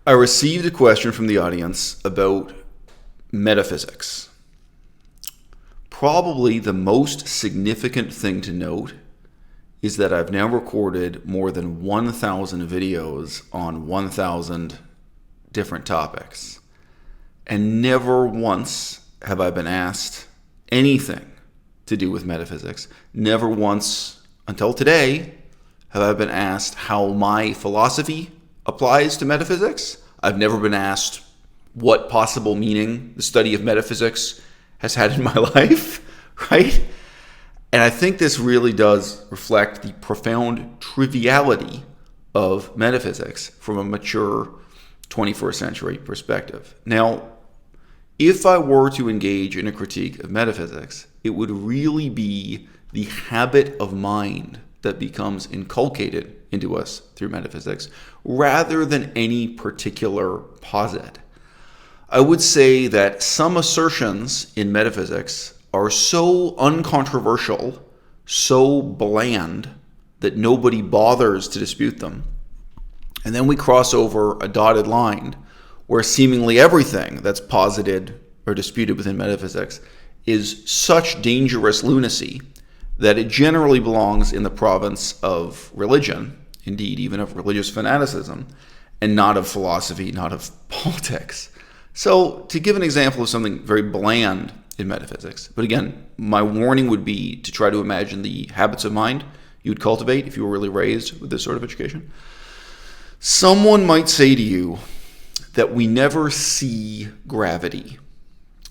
I received a question from the audience about metaphysics. Probably the most significant thing to note is that I've now recorded more than 1,000 videos on 1,000 different topics. And never once have I been asked anything to do with metaphysics. Never once until today have I been asked how my philosophy applies to metaphysics. I've never been asked what possible meaning the study of metaphysics has had in my life, right? And I think this really does reflect the profound triviality of metaphysics from a mature 21st century perspective. Now, if I were to engage in a critique of metaphysics, it would really be the habit of mind that becomes inculcated into us through metaphysics, rather than any particular posit. I would say that some assertions in metaphysics are so uncontroversial, so bland, that nobody bothers to dispute them. And then we cross over a dotted line where seemingly everything that's posited or disputed within metaphysics is such dangerous lunacy that it generally belongs in the province of religion, indeed even of religious fanaticism, and not of philosophy, not of politics. So to give an example of something very bland in metaphysics, but again, my warning would be to try to imagine the habits of mind you'd cultivate if you were really raised with this sort of education. Someone might say to you that we never see gravity.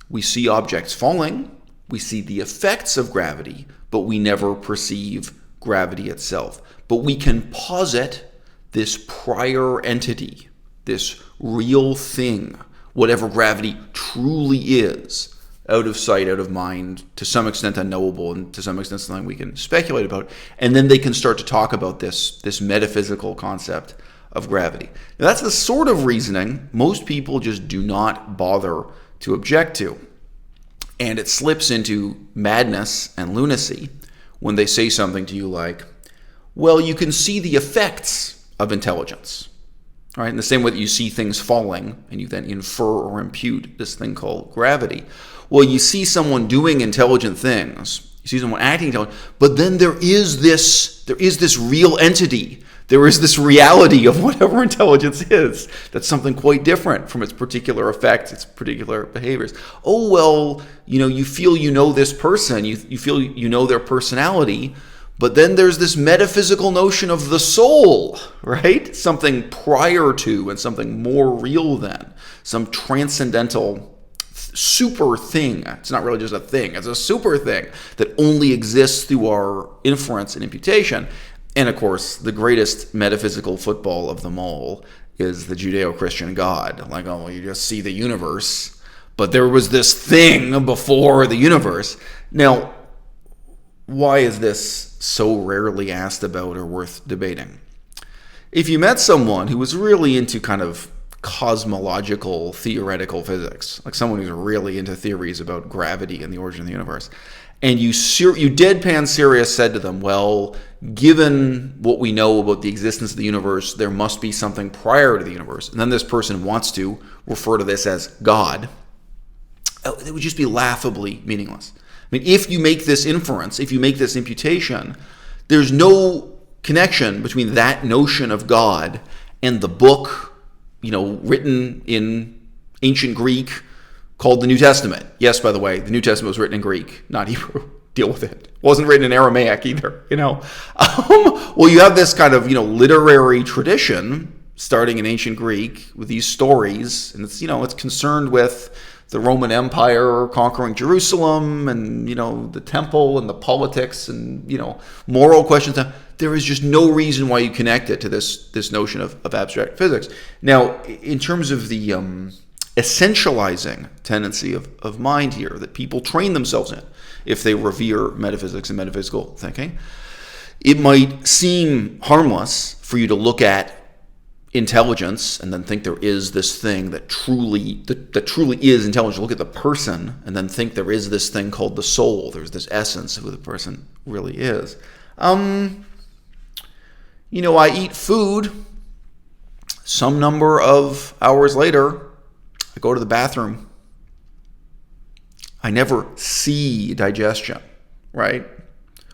We see objects falling, we see the effects of gravity, but we never perceive gravity itself. But we can posit this prior entity, this real thing, whatever gravity truly is, out of sight, out of mind, to some extent unknowable, and to some extent something we can speculate about. And then they can start to talk about this metaphysical concept of gravity. Now, that's the sort of reasoning most people just do not bother to object to. And it slips into madness and lunacy when they say something to you like, well, you can see the effects of intelligence, right? In the same way that you see things falling and you then infer or impute this thing called gravity. Well, you see someone doing intelligent things, you see someone acting intelligent, but then there is this real entity. There is this reality of whatever intelligence is. That's something quite different from its particular effects, its particular behaviors. Oh, well, you feel you know this person, you feel you know their personality, but then there's this metaphysical notion of the soul, right? Something prior to and something more real than, some transcendental super thing. It's not really just a thing, it's a super thing that only exists through our inference and imputation. And of course, the greatest metaphysical football of them all is the Judeo-Christian God. Like, oh, well, you just see the universe, but there was this thing before the universe. Now, why is this so rarely asked about or worth debating? If you met someone who was really into kind of cosmological theoretical physics, like someone who's really into theories about gravity and the origin of the universe, and you deadpan serious said to them, well, given what we know about the existence of the universe, there must be something prior to the universe. And then this person wants to refer to this as God. It would just be laughably meaningless. I mean, if you make this inference, if you make this imputation, there's no connection between that notion of God and the book, written in ancient Greek called the New Testament. Yes, by the way, the New Testament was written in Greek, not Hebrew. Deal with it. It wasn't written in Aramaic either, Well, you have this kind of, literary tradition starting in ancient Greek with these stories, and it's concerned with the Roman Empire conquering Jerusalem and, the temple and the politics and, moral questions. There is just no reason why you connect it to this notion of abstract physics. Now, in terms of the essentializing tendency of mind here that people train themselves in if they revere metaphysics and metaphysical thinking, it might seem harmless for you to look at intelligence and then think there is this thing that truly is intelligence. Look at the person and then think there is this thing called the soul. There's this essence of who the person really is. I eat food, Some number of hours later, I go to the bathroom. I never see digestion, right?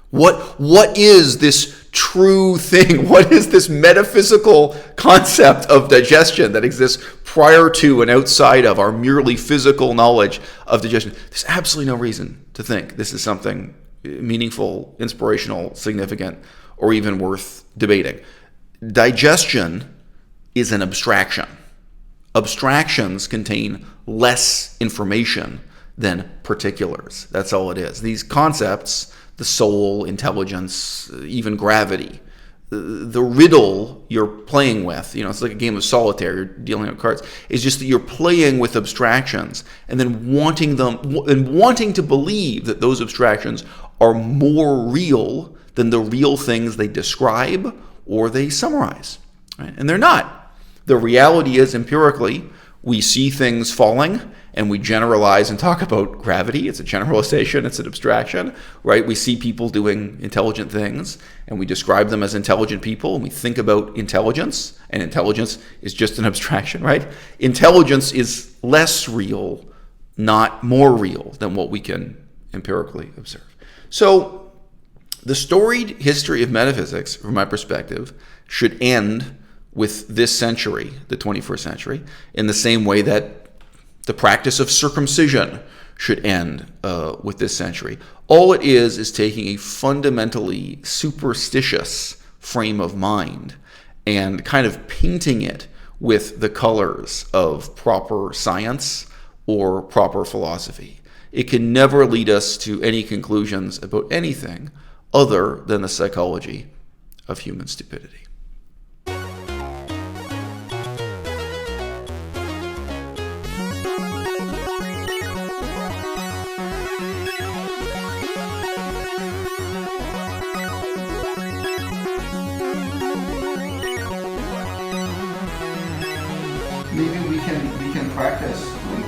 What is this true thing? What is this metaphysical concept of digestion that exists prior to and outside of our merely physical knowledge of digestion? There's absolutely no reason to think this is something meaningful, inspirational, significant, or even worth debating. Digestion is an abstraction. Abstractions contain less information than particulars. That's all it is. These concepts, the soul, intelligence, even gravity, the riddle you're playing with, it's like a game of solitaire, you're dealing with cards, is just that you're playing with abstractions and then wanting to believe that those abstractions are more real than the real things they describe or they summarize. Right? And they're not. The reality is, empirically, we see things falling and we generalize and talk about gravity. It's a generalization, it's an abstraction, right? We see people doing intelligent things and we describe them as intelligent people, and we think about intelligence, and intelligence is just an abstraction, right? Intelligence is less real, not more real than what we can empirically observe. So the storied history of metaphysics, from my perspective, should end with this century, the 21st century, in the same way that the practice of circumcision should end with this century. All it is taking a fundamentally superstitious frame of mind and kind of painting it with the colors of proper science or proper philosophy. It can never lead us to any conclusions about anything other than the psychology of human stupidity. Maybe we can practice doing